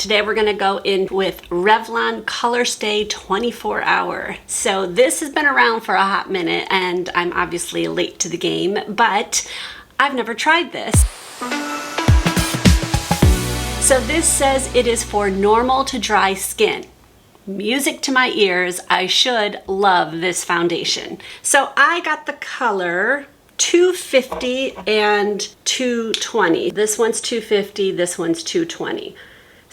today we're gonna go in with Revlon Colorstay 24 Hour. So this has been around for a hot minute and I'm obviously late to the game, but I've never tried this. So this says it is for normal to dry skin. Music to my ears, I should love this foundation. So I got the color 250 and 220. This one's 250, this one's 220.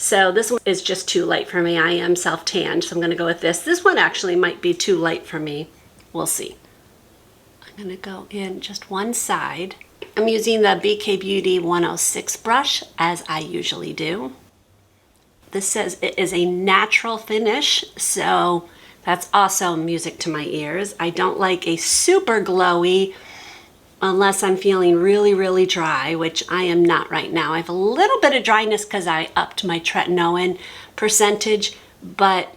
So this one is just too light for me. I am self-tanned, so I'm gonna go with this. This one actually might be too light for me. We'll see. I'm gonna go in just one side. I'm using the BK Beauty 106 brush, as I usually do. This says it is a natural finish, so that's also music to my ears. I don't like a super glowy unless I'm feeling really, really dry, which I am not right now. I have a little bit of dryness because I upped my tretinoin percentage, but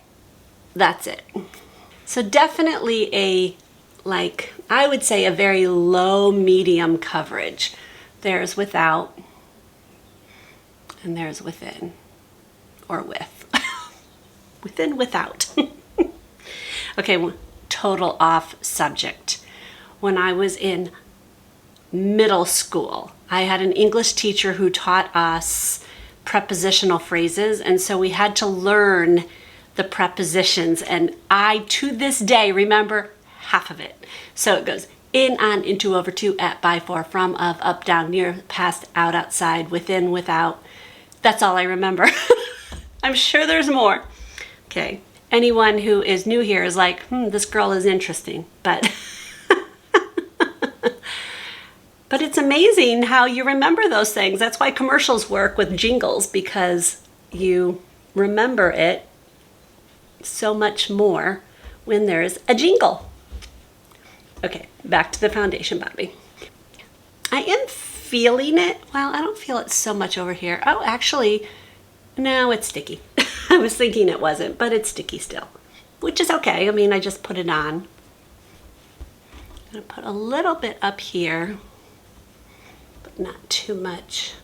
that's it. So definitely a, like, I would say a very low medium coverage. There's without, and there's within. Or with. Within, without. Okay, total off subject. When I was in middle school, I had an English teacher who taught us prepositional phrases, and so we had to learn the prepositions, and I, to this day, remember half of it. So it goes in, on, into, over, to, at, by, for, from, of, up, down, near, past, out, outside, within, without. That's all I remember. I'm sure there's more. Okay, anyone who is new here is like, this girl is interesting, but but it's amazing how you remember those things. That's why commercials work with jingles, because you remember it so much more when there's a jingle. Okay, back to the foundation, Bobby. I am feeling it. Well, I don't feel it so much over here. Oh, actually, no, it's sticky. I was thinking it wasn't, but it's sticky still, which is okay. I mean, I just put it on. I'm gonna put a little bit up here, but not too much.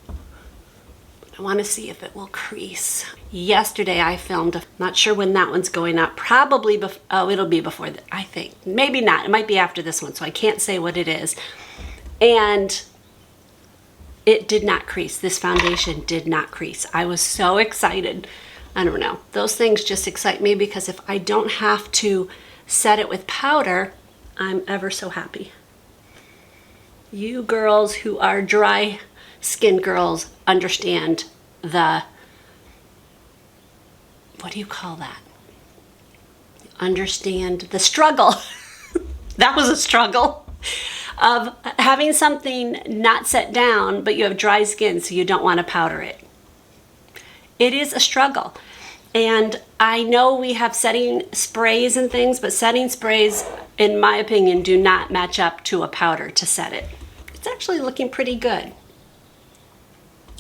But I wanna see if it will crease. Yesterday I filmed, not sure when that one's going up, probably, oh, it'll be before, I think. Maybe not, it might be after this one, so I can't say what it is. And it did not crease. This foundation did not crease. I was so excited. I don't know. Those things just excite me because if I don't have to set it with powder, I'm ever so happy. You girls who are dry skin girls understand the, what do you call that? Understand the struggle. That was a struggle. Of having something not set down, but you have dry skin, so you don't want to powder it. It is a struggle. And I know we have setting sprays and things, but setting sprays, in my opinion, do not match up to a powder to set it. It's actually looking pretty good.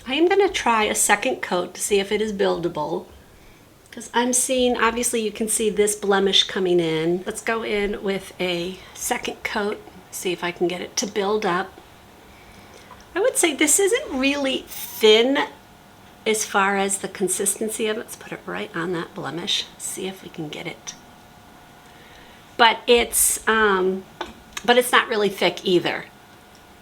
I am going to try a second coat to see if it is buildable, because I'm seeing, obviously you can see this blemish coming in. Let's go in with a second coat. See if I can get it to build up. I would say this isn't really thin as far as the consistency of it. Let's put it right on that blemish. See if we can get it. But it's not really thick either.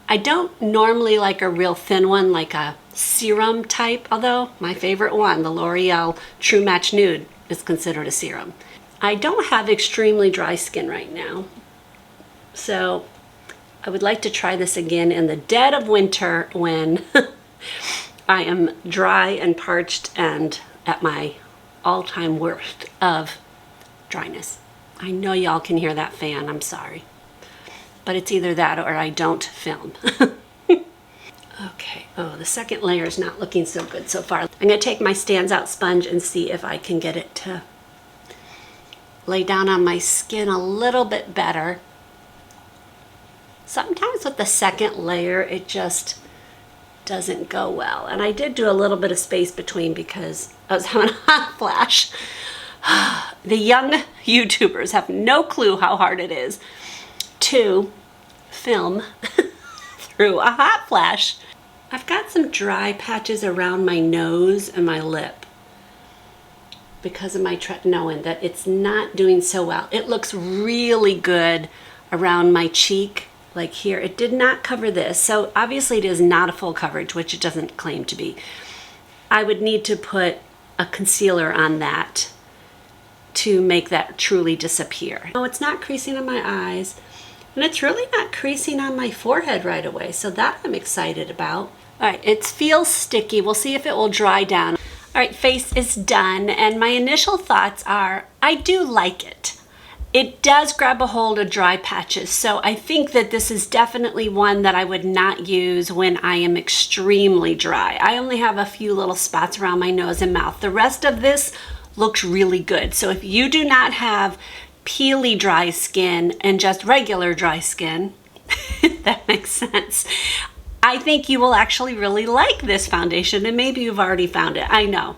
I don't normally like a real thin one, like a serum type, although my favorite one, the L'Oreal True Match Nude, is considered a serum. I don't have extremely dry skin right now, so I would like to try this again in the dead of winter when I am dry and parched and at my all-time worst of dryness. I know y'all can hear that fan, I'm sorry. But it's either that or I don't film. Okay, oh, the second layer is not looking so good so far. I'm gonna take my Stands Out sponge and see if I can get it to lay down on my skin a little bit better. Sometimes with the second layer, it just doesn't go well. And I did do a little bit of space between because I was having a hot flash. The young YouTubers have no clue how hard it is to film through a hot flash. I've got some dry patches around my nose and my lip because of my tretinoin that it's not doing so well. It looks really good around my cheek, like here. It did not cover this, so obviously it is not a full coverage, which it doesn't claim to be. I would need to put a concealer on that to make that truly disappear. Oh, it's not creasing on my eyes, and it's really not creasing on my forehead right away, so that I'm excited about. All right, it feels sticky. We'll see if it will dry down. All right, face is done, and my initial thoughts are, I do like it. It does grab a hold of dry patches, so I think that this is definitely one that I would not use when I am extremely dry. I only have a few little spots around my nose and mouth. The rest of this looks really good. So if you do not have peely dry skin and just regular dry skin, if that makes sense, I think you will actually really like this foundation, and maybe you've already found it. I know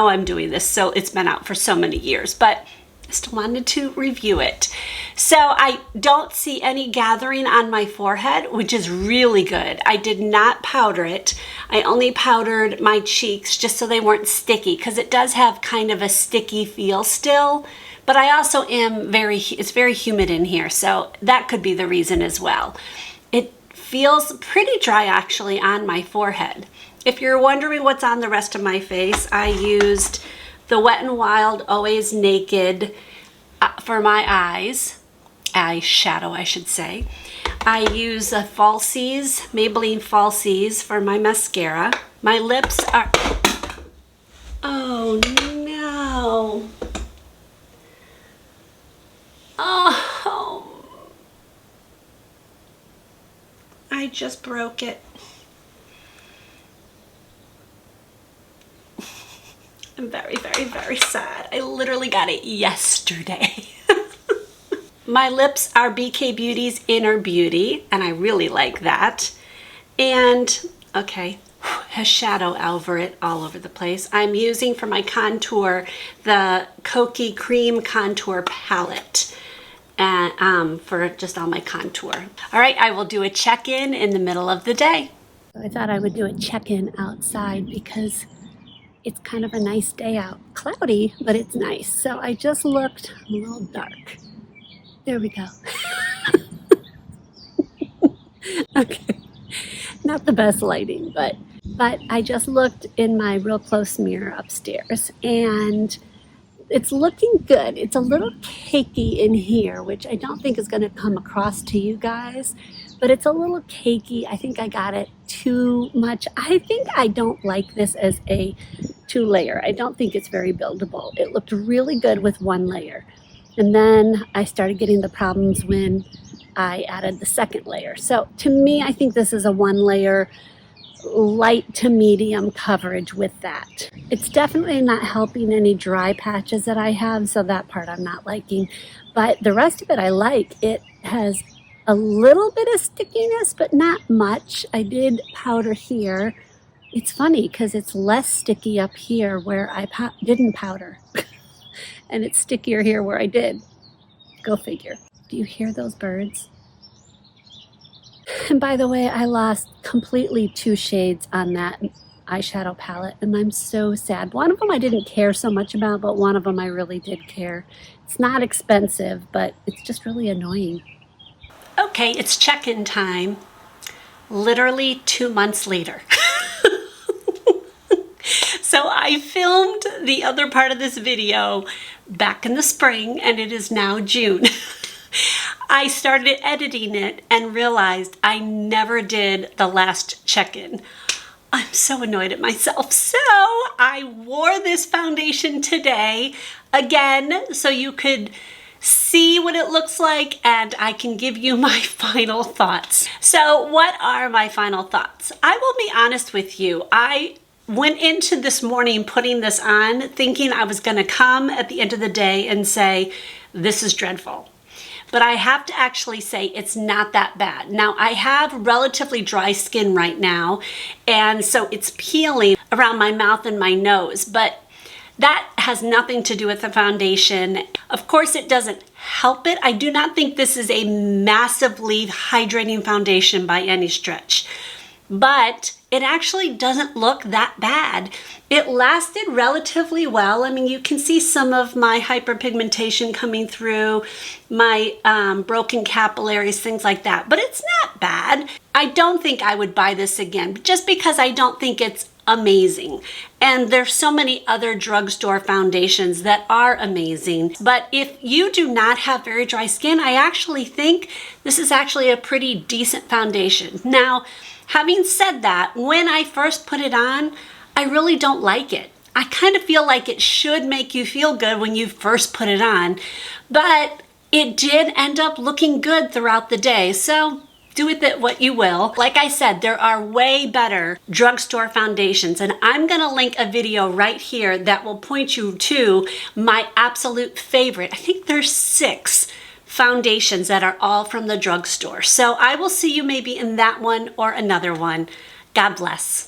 I'm doing this, so it's been out for so many years, but I still wanted to review it. So I don't see any gathering on my forehead, which is really good. I did not powder it. I only powdered my cheeks just so they weren't sticky, because it does have kind of a sticky feel still, but I also am it's very humid in here, so that could be the reason as well. It feels pretty dry actually on my forehead. If you're wondering what's on the rest of my face, I used the Wet n Wild Always Naked for my eyeshadow I should say. I use a Falsies, Maybelline Falsies for my mascara. My lips are, oh no. Oh, I just broke it. I'm very, very, very sad. I literally got it yesterday. My lips are BK Beauty's Inner Beauty, and I really like that. And, okay, has shadow over it all over the place. I'm using for my contour the Kokie Cream Contour Palette. For just all my contour. All right, I will do a check-in in the middle of the day. I thought I would do a check-in outside because it's kind of a nice day out. Cloudy, but it's nice. So I just looked a little dark. There we go. Okay, not the best lighting, but I just looked in my real close mirror upstairs, and it's looking good. It's a little cakey in here, which I don't think is going to come across to you guys, but it's a little cakey. I think I got it too much. I think I don't like this as a 2-layer. I don't think it's very buildable. It looked really good with 1 layer. And then I started getting the problems when I added the 2nd layer. So to me, I think this is a 1-layer light to medium coverage with that. It's definitely not helping any dry patches that I have, so that part I'm not liking. But the rest of it I like. It has a little bit of stickiness, but not much. I did powder here. It's funny because it's less sticky up here where I didn't powder. And it's stickier here where I did. Go figure. Do you hear those birds? And by the way, I lost completely 2 shades on that eyeshadow palette, and I'm so sad. One of them I didn't care so much about, but one of them I really did care. It's not expensive, but it's just really annoying. Okay, it's check-in time. Literally 2 months later. So I filmed the other part of this video back in the spring, and it is now June. I started editing it and realized I never did the last check-in. I'm so annoyed at myself. So I wore this foundation today again so you could see what it looks like and I can give you my final thoughts. So what are my final thoughts? I will be honest with you. I went into this morning putting this on thinking I was going to come at the end of the day and say, this is dreadful. But I have to actually say it's not that bad. Now, I have relatively dry skin right now, and so it's peeling around my mouth and my nose, but that has nothing to do with the foundation. Of course, it doesn't help it. I do not think this is a massively hydrating foundation by any stretch, but it actually doesn't look that bad. It lasted relatively well. I mean, you can see some of my hyperpigmentation coming through, my broken capillaries, things like that, but it's not bad. I don't think I would buy this again, just because I don't think it's amazing. And there's so many other drugstore foundations that are amazing. But if you do not have very dry skin, I actually think this is actually a pretty decent foundation. Now, having said that, when I first put it on, I really don't like it. I kind of feel like it should make you feel good when you first put it on, but it did end up looking good throughout the day. So do with it what you will. Like I said, there are way better drugstore foundations, and I'm gonna link a video right here that will point you to my absolute favorite. I think there's 6 foundations that are all from the drugstore. So I will see you maybe in that one or another one. God bless.